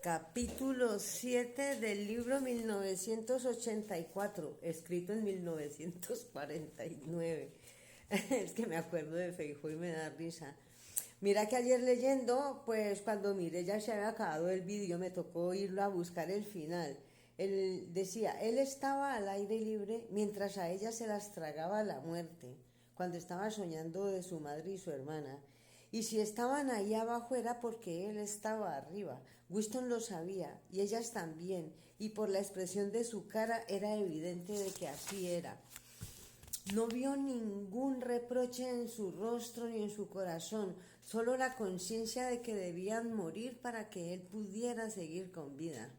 Capítulo 7 del libro 1984, escrito en 1949. Es que me acuerdo de Feijóo y me da risa. Mira que ayer leyendo, pues cuando miré ya se había acabado el vídeo, me tocó irlo a buscar el final. Él decía, él estaba al aire libre mientras a ella se las tragaba la muerte, cuando estaba soñando de su madre y su hermana. Y si estaban ahí abajo era porque él estaba arriba. Winston lo sabía, y ellas también, y por la expresión de su cara era evidente de que así era. No vio ningún reproche en su rostro ni en su corazón, solo la conciencia de que debían morir para que él pudiera seguir con vida,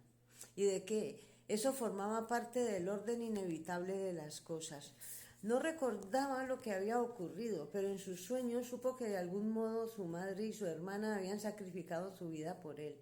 y de que eso formaba parte del orden inevitable de las cosas. No recordaba lo que había ocurrido, pero en sus sueños supo que de algún modo su madre y su hermana habían sacrificado su vida por él.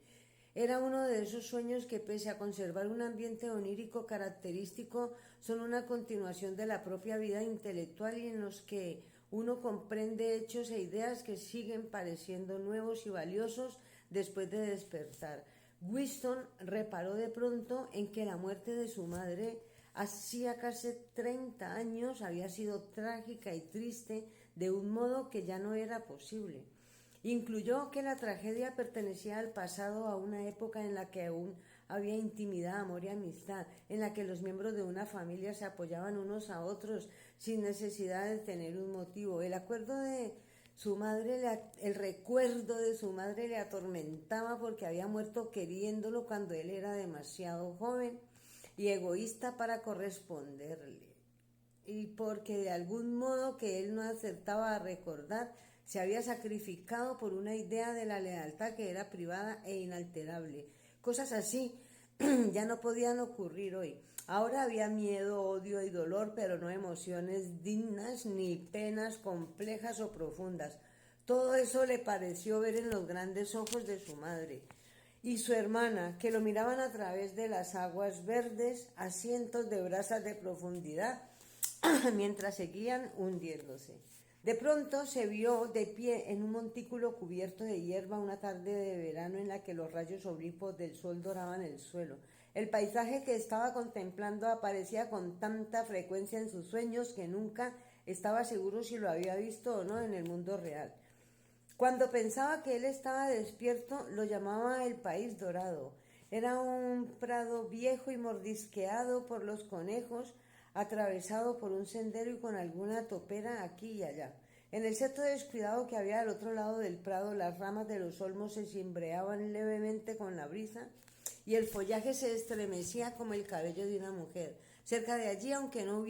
Era uno de esos sueños que, pese a conservar un ambiente onírico característico, son una continuación de la propia vida intelectual y en los que uno comprende hechos e ideas que siguen pareciendo nuevos y valiosos después de despertar. Winston reparó de pronto en que la muerte de su madre hacía casi 30 años había sido trágica y triste de un modo que ya no era posible. Incluyó que la tragedia pertenecía al pasado, a una época en la que aún había intimidad, amor y amistad, en la que los miembros de una familia se apoyaban unos a otros sin necesidad de tener un motivo. El recuerdo de su madre le atormentaba porque había muerto queriéndolo cuando él era demasiado joven y egoísta para corresponderle, y porque de algún modo que él no acertaba a recordar, se había sacrificado por una idea de la lealtad que era privada e inalterable. Cosas así ya no podían ocurrir hoy. Ahora había miedo, odio y dolor, pero no emociones dignas ni penas complejas o profundas. Todo eso le pareció ver en los grandes ojos de su madre y su hermana, que lo miraban a través de las aguas verdes a cientos de brazas de profundidad mientras seguían hundiéndose. De pronto se vio de pie en un montículo cubierto de hierba una tarde de verano en la que los rayos oblicuos del sol doraban el suelo. El paisaje que estaba contemplando aparecía con tanta frecuencia en sus sueños que nunca estaba seguro si lo había visto o no en el mundo real. Cuando pensaba que él estaba despierto, lo llamaba el país dorado. Era un prado viejo y mordisqueado por los conejos, atravesado por un sendero y con alguna topera aquí y allá. En el seto descuidado que había al otro lado del prado, las ramas de los olmos se cimbreaban levemente con la brisa y el follaje se estremecía como el cabello de una mujer. Cerca de allí, aunque no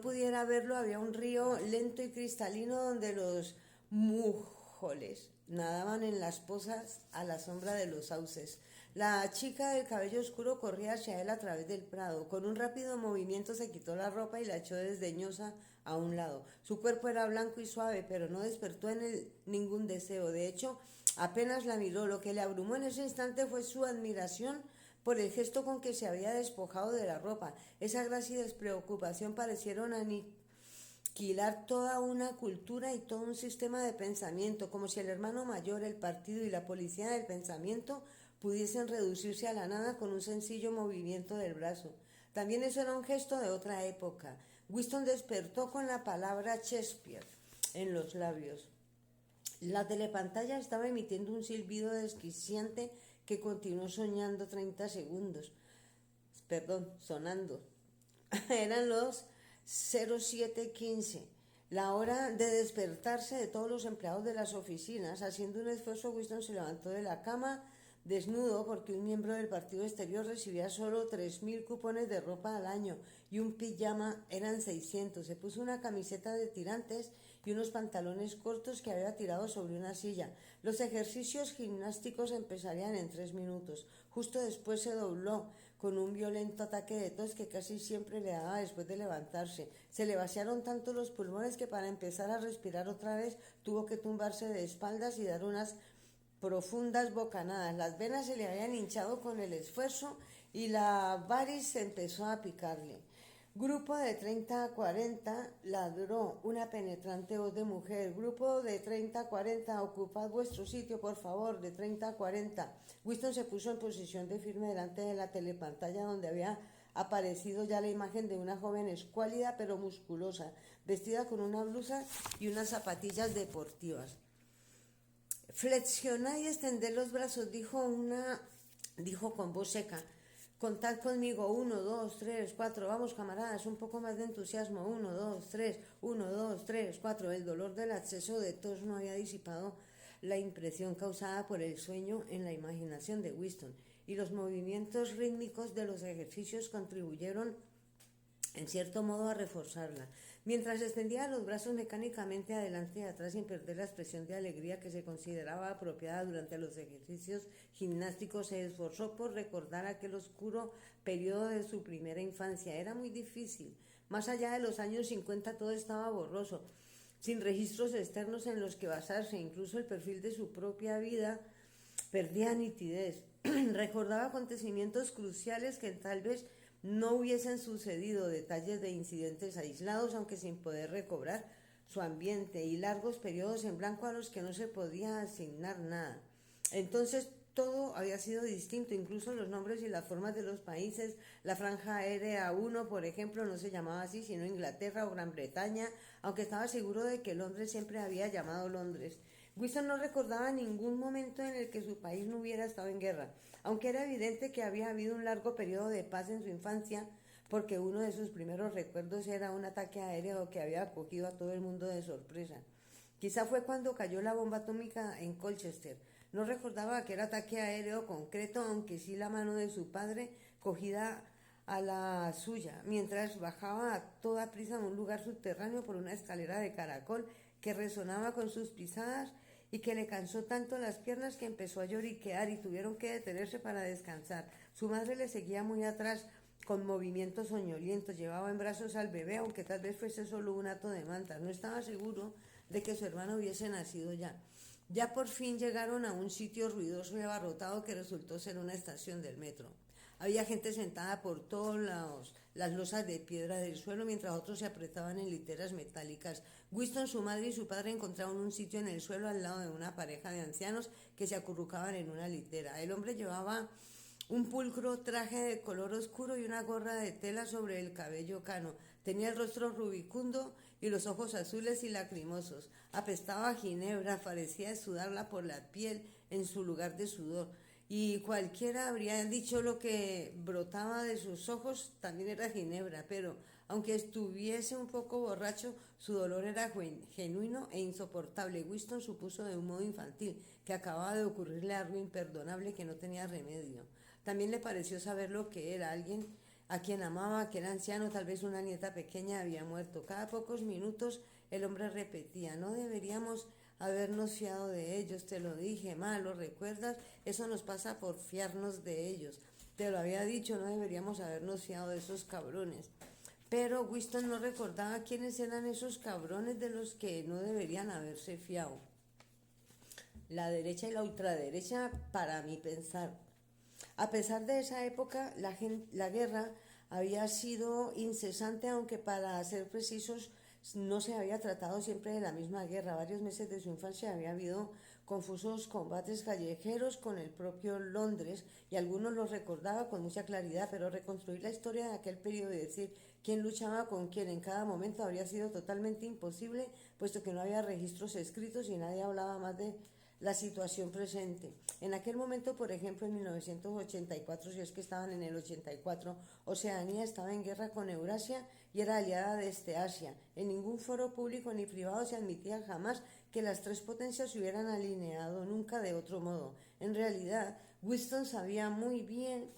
pudiera verlo, había un río lento y cristalino donde los mújoles nadaban en las pozas a la sombra de los sauces. La chica del cabello oscuro corría hacia él a través del prado. Con un rápido movimiento se quitó la ropa y la echó desdeñosa a un lado. Su cuerpo era blanco y suave, pero no despertó en él ningún deseo. De hecho, apenas la miró. Lo que le abrumó en ese instante fue su admiración por el gesto con que se había despojado de la ropa. Esa gracia y despreocupación parecieron aniquilar toda una cultura y todo un sistema de pensamiento, como si el hermano mayor, el partido y la policía del pensamiento pudiesen reducirse a la nada con un sencillo movimiento del brazo. También eso era un gesto de otra época. Winston despertó con la palabra Shakespeare en los labios. La telepantalla estaba emitiendo un silbido desquiciante que continuó sonando 30 segundos. Sonando. Eran los 07:15, la hora de despertarse de todos los empleados de las oficinas. Haciendo un esfuerzo, Winston se levantó de la cama desnudo porque un miembro del partido exterior recibía solo 3.000 cupones de ropa al año y un pijama eran 600. Se puso una camiseta de tirantes y unos pantalones cortos que había tirado sobre una silla. Los ejercicios gimnásticos empezarían en 3 minutos. Justo después se dobló con un violento ataque de tos que casi siempre le daba después de levantarse. Se le vaciaron tanto los pulmones que para empezar a respirar otra vez tuvo que tumbarse de espaldas y dar unas profundas bocanadas. Las venas se le habían hinchado con el esfuerzo y la variz empezó a picarle. Grupo de 30 a 40, ladró una penetrante voz de mujer. Grupo de 30 a 40, ocupad vuestro sitio, por favor, de 30 a 40. Winston se puso en posición de firme delante de la telepantalla donde había aparecido ya la imagen de una joven escuálida pero musculosa, vestida con una blusa y unas zapatillas deportivas. Flexionad y extended los brazos, dijo con voz seca. Contad conmigo, 1, 2, 3, 4, vamos camaradas, un poco más de entusiasmo, 1, 2, 3, 1, 2, 3, 4. El dolor del acceso de tos no había disipado la impresión causada por el sueño en la imaginación de Winston, y los movimientos rítmicos de los ejercicios contribuyeron en cierto modo a reforzarla. Mientras extendía los brazos mecánicamente adelante y atrás sin perder la expresión de alegría que se consideraba apropiada durante los ejercicios gimnásticos, se esforzó por recordar aquel oscuro periodo de su primera infancia. Era muy difícil. Más allá de los años 50 todo estaba borroso, sin registros externos en los que basarse. Incluso el perfil de su propia vida perdía nitidez. Recordaba acontecimientos cruciales que tal vez no hubiesen sucedido, detalles de incidentes aislados, aunque sin poder recobrar su ambiente, y largos periodos en blanco a los que no se podía asignar nada. Entonces todo había sido distinto, incluso los nombres y las formas de los países. La franja aérea 1, por ejemplo, no se llamaba así, sino Inglaterra o Gran Bretaña, aunque estaba seguro de que Londres siempre había llamado Londres. Winston no recordaba ningún momento en el que su país no hubiera estado en guerra, aunque era evidente que había habido un largo periodo de paz en su infancia, porque uno de sus primeros recuerdos era un ataque aéreo que había acogido a todo el mundo de sorpresa. Quizá fue cuando cayó la bomba atómica en Colchester. No recordaba aquel ataque aéreo concreto, aunque sí la mano de su padre cogida a la suya, mientras bajaba a toda prisa a un lugar subterráneo por una escalera de caracol que resonaba con sus pisadas y que le cansó tanto las piernas que empezó a lloriquear y tuvieron que detenerse para descansar. Su madre le seguía muy atrás con movimientos soñolientos. Llevaba en brazos al bebé, aunque tal vez fuese solo un hato de manta. No estaba seguro de que su hermano hubiese nacido ya. Ya por fin llegaron a un sitio ruidoso y abarrotado que resultó ser una estación del metro. Había gente sentada por todos lados, las losas de piedra del suelo, mientras otros se apretaban en literas metálicas. Winston, su madre y su padre encontraron un sitio en el suelo al lado de una pareja de ancianos que se acurrucaban en una litera. El hombre llevaba un pulcro traje de color oscuro y una gorra de tela sobre el cabello cano. Tenía el rostro rubicundo y los ojos azules y lacrimosos. Apestaba a ginebra, parecía sudarla por la piel en su lugar de sudor. Y cualquiera habría dicho lo que brotaba de sus ojos también era ginebra, pero aunque estuviese un poco borracho, su dolor era genuino e insoportable. Winston supuso de un modo infantil que acababa de ocurrirle algo imperdonable que no tenía remedio. También le pareció saber lo que era alguien a quien amaba, que era anciano, tal vez una nieta pequeña había muerto. Cada pocos minutos el hombre repetía: no deberíamos habernos fiado de ellos, te lo dije, ma, ¿lo recuerdas? Eso nos pasa por fiarnos de ellos. Te lo había dicho, no deberíamos habernos fiado de esos cabrones. Pero Winston no recordaba quiénes eran esos cabrones de los que no deberían haberse fiado. La derecha y la ultraderecha, para mi pensar. A pesar de esa época, la guerra había sido incesante, aunque para ser precisos no se había tratado siempre de la misma guerra. Varios meses de su infancia había habido confusos combates callejeros con el propio Londres, y algunos los recordaba con mucha claridad, pero reconstruir la historia de aquel periodo y decir quién luchaba con quién en cada momento habría sido totalmente imposible, puesto que no había registros escritos y nadie hablaba más de la situación presente. En aquel momento, por ejemplo, en 1984, si es que estaban en el 84, Oceanía estaba en guerra con Eurasia y era aliada de Asia. En ningún foro público ni privado se admitía jamás que las tres potencias se hubieran alineado, nunca de otro modo. En realidad, Winston sabía muy bien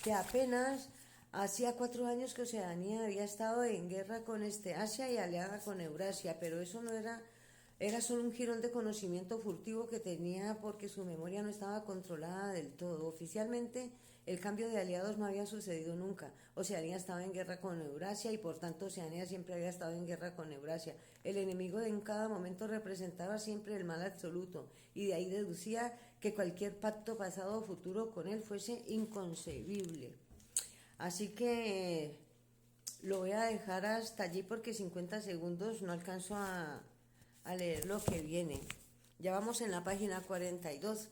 que apenas hacía 4 años que Oceanía había estado en guerra con Asia y aliada con Eurasia, pero eso no era solo un jirón de conocimiento furtivo que tenía porque su memoria no estaba controlada del todo. Oficialmente, el cambio de aliados no había sucedido nunca. Oceanía estaba en guerra con Eurasia y por tanto Oceanía siempre había estado en guerra con Eurasia. El enemigo en cada momento representaba siempre el mal absoluto, y de ahí deducía que cualquier pacto pasado o futuro con él fuese inconcebible. Así que Lo voy a dejar hasta allí porque 50 segundos no alcanzo a leer lo que viene. Ya vamos en la página 42.